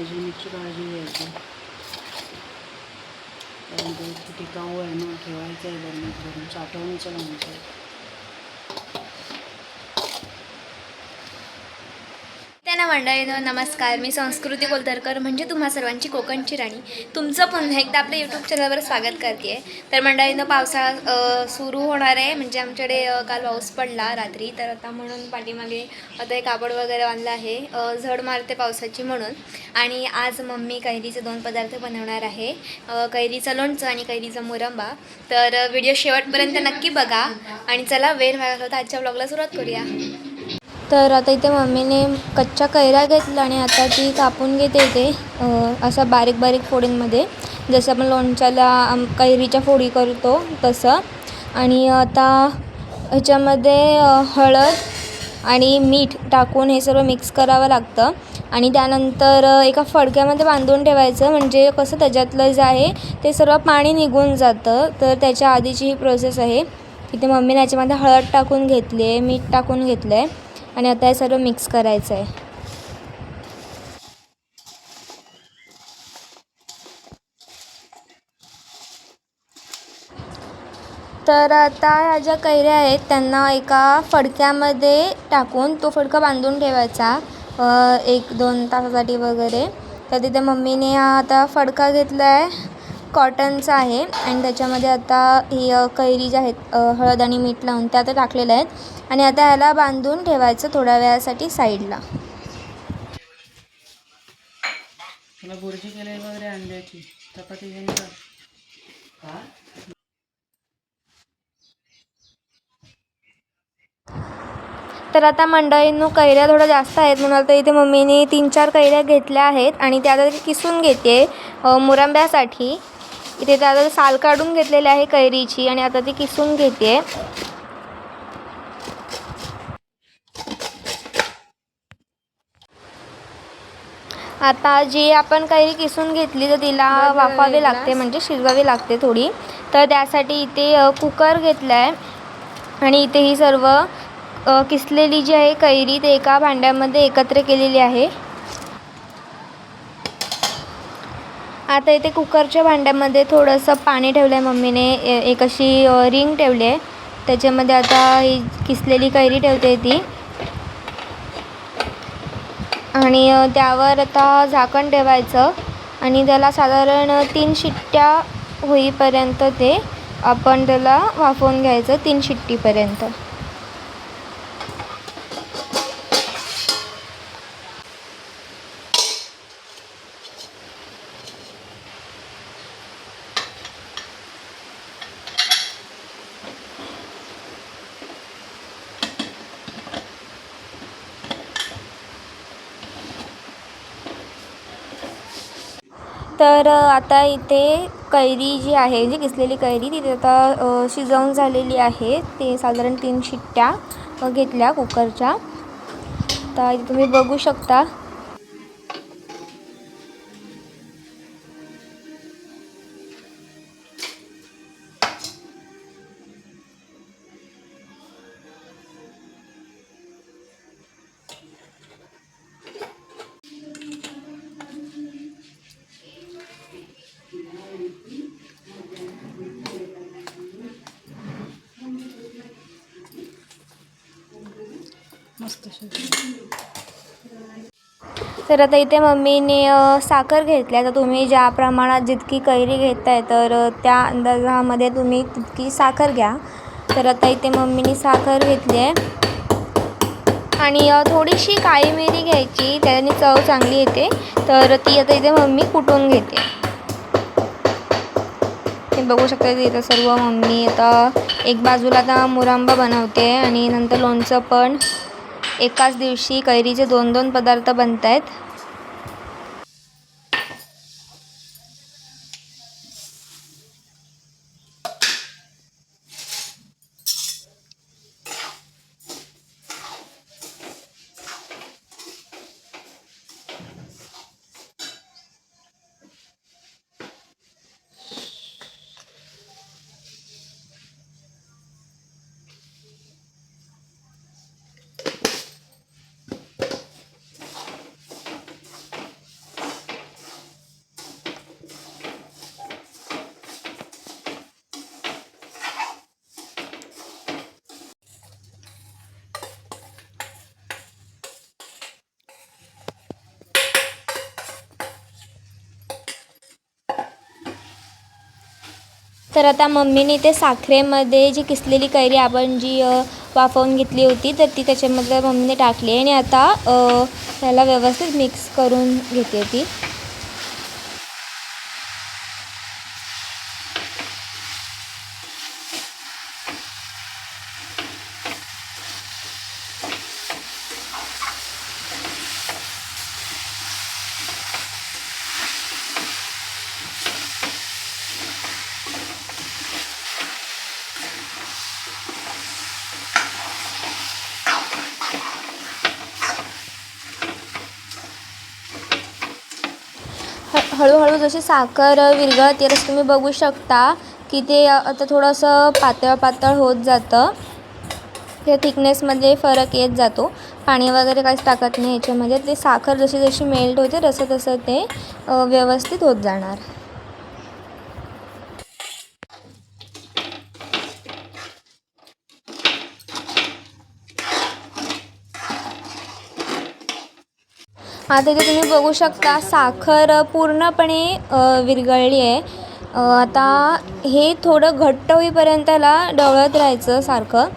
हायजिनिकची काळजी घ्यायची, कारण ते टिकाऊ आहे ना, ठेवायचं आहे बरणीत भरून, साठवणीचं नाही. त्यांना मंडळीनो नमस्कार, मी संस्कृती कोलतरकर म्हणजे तुम्हा सर्वांची कोकणची राणी तुमचं पुन्हा एकदा आपल्या यूट्यूब चॅनलवर स्वागत करते आहे. तर मंडळीनो पावसाळा सुरू होणार आहे, म्हणजे आमच्याकडे काल पाऊस पडला रात्री, तर आता म्हणून पाठीमागे आता हे कापड वगैरे बांधलं आहे, झड मारते पावसाची म्हणून. आणि आज मम्मी कैरीचे 2 पदार्थ बनवणार आहे, कैरीचं लोणचं आणि कैरीचा मुरंबा. तर व्हिडिओ शेवटपर्यंत नक्की बघा आणि चला वेळ व्हायला होता, आजच्या ब्लॉगला सुरुवात करूया. तर आता इथे मम्मीने कच्च्या कैऱ्या घेतल्या आणि आता ती कापून घेते इथे असं बारीक बारीक फोडींमध्ये, जसं आपण लोणच्याला कैरीच्या फोडी करतो तसं. आणि आता ह्याच्यामध्ये हळद आणि मीठ टाकून हे सर्व मिक्स करावं लागतं आणि त्यानंतर एका फडक्यामध्ये बांधून ठेवायचं, म्हणजे कसं त्याच्यातलं जे आहे ते सर्व पाणी निघून जातं. तर त्याच्या आधीची ही प्रोसेस आहे. इथे मम्मीने याच्यामध्ये हळद टाकून घेतली आहे, मीठ टाकून घेतलं आहे आणि आता हे सर्व मिक्स करायचं आहे. तर आता ह्या ज्या कैऱ्या आहेत त्यांना एका फडक्यामध्ये टाकून तो फडका बांधून ठेवायचा 1-2 तासासाठी वगैरे. तर तिथे मम्मीने हा आता फडका घेतला आहे, कॉटनचा आहे आणि त्याच्यामध्ये आता ही कैरी ज्या आहेत हळद आणि मीठ लावून त्या आता टाकलेल्या आहेत आणि आता ह्याला बांधून ठेवायचं थोड्या वेळासाठी साईडला. तुला बुर्जी केली वगैरे अंड्याची चपाती घेऊन जा का? तर आता मंडळींनो कैऱ्या थोड्या जास्त आहेत म्हणून आता इथे मम्मीने 3-4 कैऱ्या घेतल्या आहेत आणि त्या आता किसून घेते मुरंब्यासाठी. इथे त्या आता साल काढून घेतलेली आहे कैरीची आणि आता ती किसून घेते. आता जी आपण कैरी किसून घेतली तर तिला वाफावे लागते, म्हणजे शिजवावी लागते थोडी. तर त्यासाठी इथे कुकर घेतला आहे आणि इथे ही सर्व किसलेली जी आहे कैरी ते एका भांड्यामध्ये एकत्र केलेली आहे. आता इथे कुकरच्या भांड्यामध्ये थोडंसं पाणी ठेवलं आहे मम्मीने, एक अशी रिंग ठेवली आहे, त्याच्यामध्ये आता ही किसलेली कैरी ठेवते ती आणि त्यावर आता झाकण ठेवायचं आणि त्याला साधारण 3 शिट्ट्या होईपर्यंत ते आपण त्याला वाफवून घ्यायचं, 3 शिट्टीपर्यंत. तर आता इथे कैरी जी आहे, जी किसलेली कैरी तिथे आता शिजवून झालेली आहे. ते साधारण 3 शिट्ट्या घेतल्या कुकरच्या. तर इथे तुम्ही बघू शकता. मस्त तर आता इथे मम्मीने साखर घेतली आहे. तर तुम्ही ज्या प्रमाणात जितकी कैरी घेताय तर त्या अंदाजामध्ये तुम्ही तितकी साखर घ्या. तर आता इथे मम्मीने साखर घेतली आहे आणि थोडीशी काळी मिरी घ्यायची, त्याने चव चांगली येते. तर ती आता इथे मम्मी कुटून घेते. हे बघू शकता इथं सर्व मम्मी आता एक बाजूला आता मुरंबा बनवते आणि नंतर लोणचं पण. एकाच दिवशी कैरीचे 2-2 पदार्थ बनत आहेत. तर आता मम्मीने ते साखरेमध्ये जी किसलेली कैरी आपण जी वाफवून घेतली होती तर ती त्याच्यामध्ये मम्मीने टाकली आणि आता त्याला व्यवस्थित मिक्स करून घेते ती. हळूहळू जशी साखर विरघळते तसं तुम्ही बघू शकता की ते आता थोडंसं पातळ पातळ होत जातं. त्या थिकनेसमध्ये फरक येत जातो. पाणी वगैरे काहीच टाकत नाही याच्यामध्ये. ते साखर जशी जशी मेल्ट होते तसं तसं ते व्यवस्थित होत जाणार. आता इथे तुम्ही बघू शकता साखर पूर्णपणे विरघळली आहे. आता हे थोडं घट्ट होईपर्यंत त्याला ढवळत राहायचं सारखं.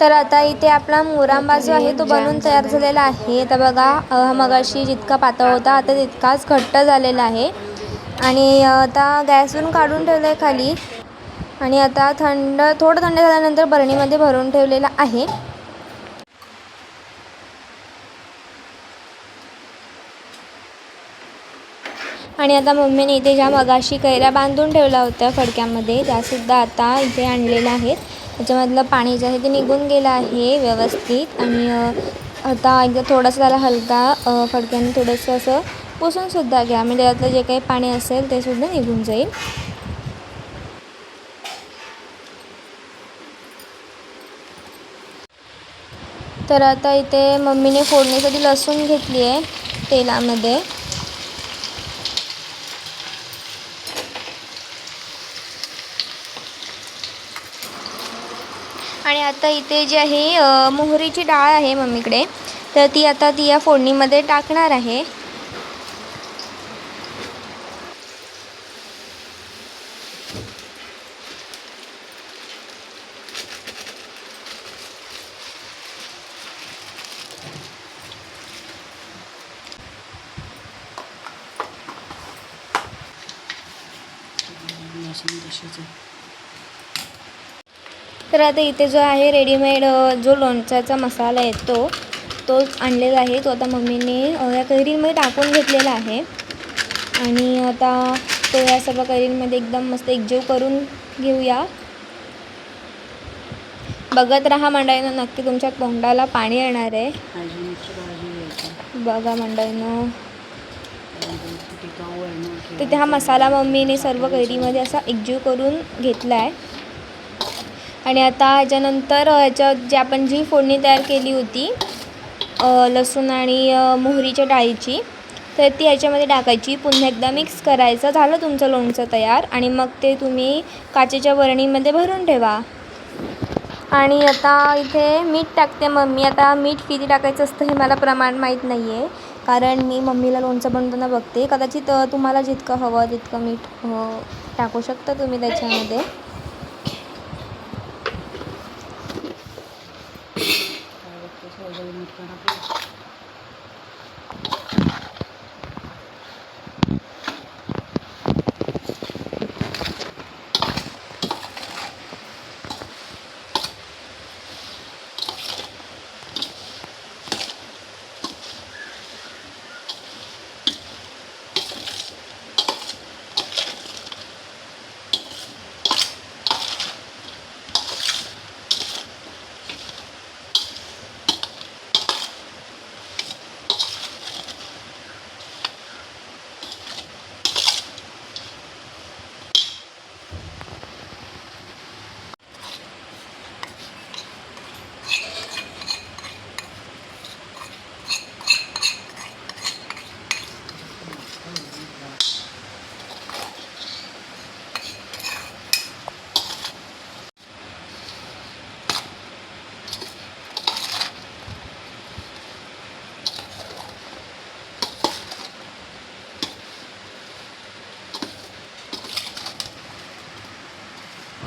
तर आता इथे आपला मुरंबा जो आहे तो बनून तयार झालेला आहे. आता बघा मगाशी जितका पातळ होता आता तितकाच घट्ट झालेला आहे. आणि आता गॅसवरून काढून ठेवलं आहे खाली आणि आता थोडं थंड झाल्यानंतर बरणीमध्ये भरून ठेवलेला आहे. आणि आता मम्मीने इथे ज्या मगाशी कैऱ्या बांधून ठेवल्या होत्या फडक्यामध्ये त्यासुद्धा आता इथे आणलेल्या आहेत. त्याच्यामधलं पाणी जे आहे ते निघून गेलं आहे व्यवस्थित. आणि आता एकदा थोडंसं त्याला हलका फडक्याने थोडंसं असं पुसूनसुद्धा घ्या म्हणजे त्यातलं जे काही पाणी असेल ते सुद्धा निघून जाईल. तर आता इथे मम्मीने फोडणीसाठी लसूण घेतली आहे तेलामध्ये. आणि आता इथे जी आहे मोहरीची डाळ आहे मम्मीकडे तर ती आता या फोडणीमध्ये टाकणार आहे. तर आता इथे जो आहे रेडीमेड जो लोणच्याचा मसाला येतो तो आणलेला आहे. तो आता मम्मीने या कैरींमध्ये टाकून घेतलेला आहे. आणि आता तो या सर्व कैरींमध्ये एकदम मस्त एकजीव करून घेऊया. बघत राहा मंडळींनो, नक्की तुमच्या तोंडाला पाणी येणार आहे. बघा मंडळींनो, तिथे हा मसाला मम्मीने सर्व कैरीमध्ये असा एकजीव करून घेतला आहे. आणि आता ह्याच्यानंतर ह्याच्यात जी आपण जी फोडणी तयार केली होती लसूण आणि मोहरीच्या डाळीची तर ती ह्याच्यामध्ये टाकायची. पुन्हा एकदा मिक्स करायचं. झालं तुमचं लोणचं तयार. आणि मग ते तुम्ही काचेच्या बरणीमध्ये भरून ठेवा. आणि आता इथे मीठ टाकते मम्मी. आता मीठ किती टाकायचं असतं हे मला प्रमाण माहीत नाही आहे कारण मी मम्मीला लोणचं बनवताना बघते. कदाचित तुम्हाला जितकं हवं तितकं मीठ टाकू शकता तुम्ही त्याच्यामध्ये.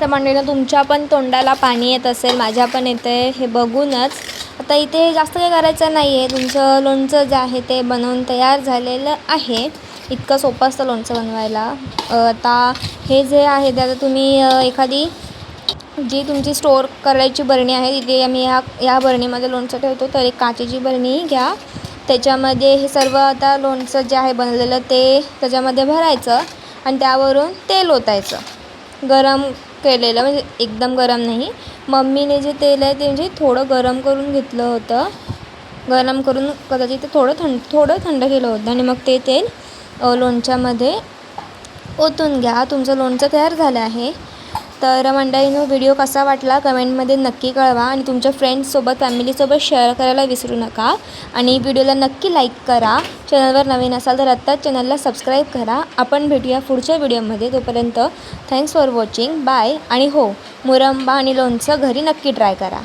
तर मंडळीनं तुमच्या पण तोंडाला पाणी येत असेल, माझ्या पण येतं आहे हे बघूनच. आता इथे जास्त काही करायचं नाही आहे, तुमचं लोणचं जे आहे ते बनवून तयार झालेलं आहे. इतकं सोपं असतं लोणचं बनवायला. आता हे जे आहे ते आता तुम्ही एखादी जी तुमची स्टोअर करायची बरणी आहे, तिथे आम्ही या बरणीमध्ये लोणचं ठेवतो. तर एक काचेची बरणी घ्या, त्याच्यामध्ये हे सर्व आता लोणचं जे आहे बनवलेलं ते त्याच्यामध्ये भरायचं आणि त्यावरून तेल ओतायचं. गरम केलेलं, म्हणजे एकदम गरम नाही. मम्मीने जे तेल आहे ते म्हणजे थोडं गरम करून घेतलं होतं. गरम करून कदाचित ते थोडं थंड केलं होतं आणि मग ते तेल लोणच्यामध्ये ओतून घ्या. तुमचं लोणचं तयार झालं आहे. तर मंडळींनो, व्हिडिओ कसा वाटला कमेंटमध्ये नक्की कळवा आणि तुमच्या फ्रेंड्ससोबत फॅमिलीसोबत शेअर करायला विसरू नका. आणि व्हिडिओला नक्की लाईक करा. चॅनलवर नवीन असाल तर आत्ताच चॅनलला सबस्क्राईब करा. आपण भेटूया पुढच्या व्हिडिओमध्ये. तोपर्यंत थँक्स फॉर वॉचिंग. बाय. आणि हो, मुरंबा आणि लोणचं घरी नक्की ट्राय करा.